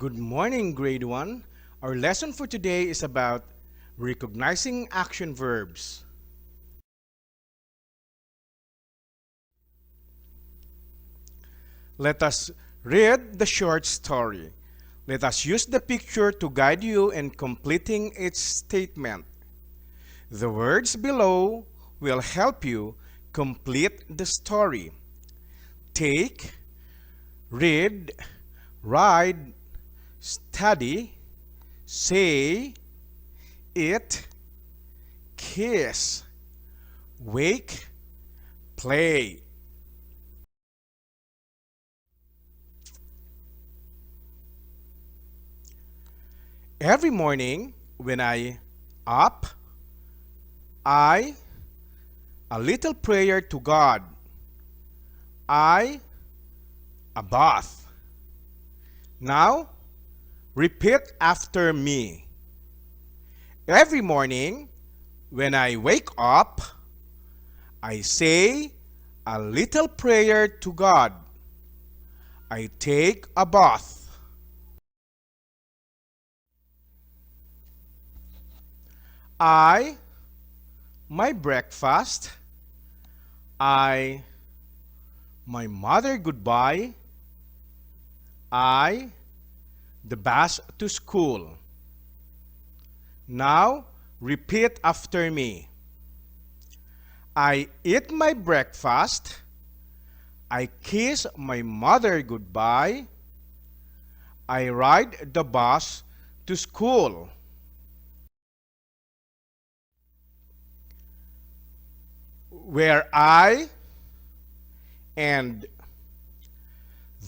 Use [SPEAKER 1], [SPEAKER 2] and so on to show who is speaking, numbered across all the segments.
[SPEAKER 1] Good morning, grade 1. Our lesson for today is about recognizing action verbs. Let us read the short story. Let us use the picture to guide you in completing its statement. The words below will help you complete the story. Take, read, ride, study, say, eat, kiss, wake, play. Every morning when I up, I a little prayer to God. I a bath. Now repeat after me. Every morning when I wake up, I say a little prayer to God. I take a bath. I my breakfast. I my mother goodbye. I the bus to school. Now repeat after me. I eat my breakfast. I kiss my mother goodbye. I ride the bus to school. Where I and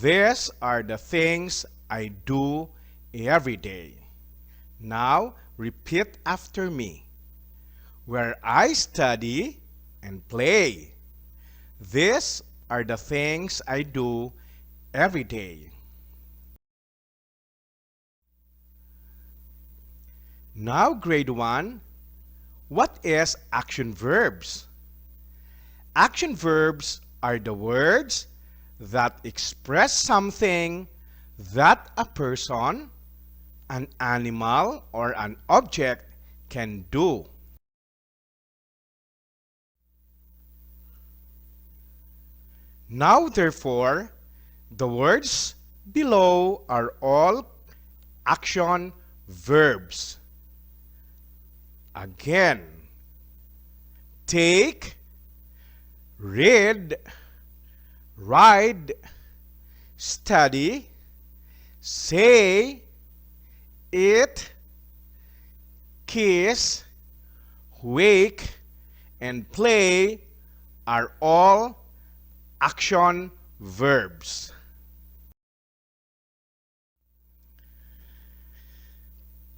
[SPEAKER 1] these are the things I do every day. Now repeat after me. Where I study and play. These are the things I do every day. Now, grade 1, what is action verbs? Action verbs are the words that express something that a person, an animal, or an object can do. Now, therefore, the words below are all action verbs. Again, take, read, ride, study, say, eat, kiss, wake, and play are all action verbs.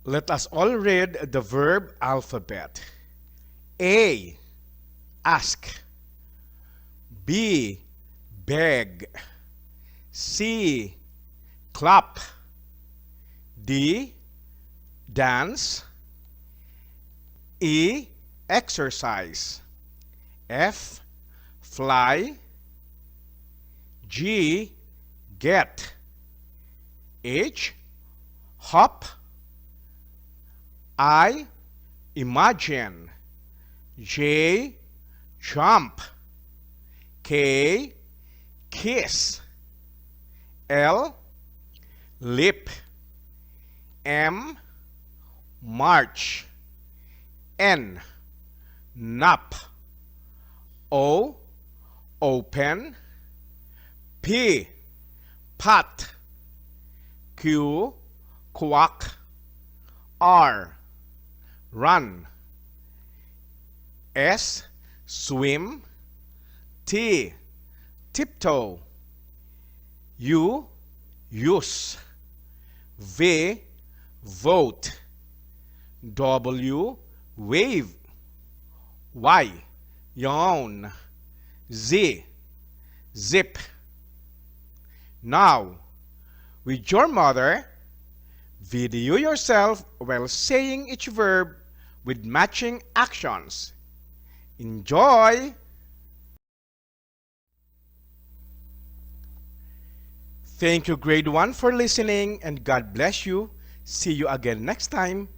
[SPEAKER 1] Let us all read the verb alphabet. A, ask. B, beg. C, clap. D, dance. E, exercise. F, fly. G, get. H, hop. I, imagine. J, jump. K, kiss. L, lip. M, march. N, nap. O, open. P, pot. Q, quack. R, run. S, swim. T, tiptoe. U, use. V, vote. W, wave. Y, yawn. Z, zip. Now, with your mother, video yourself while saying each verb with matching actions. Enjoy! Thank you, grade 1, for listening, and God bless you. See you again next time.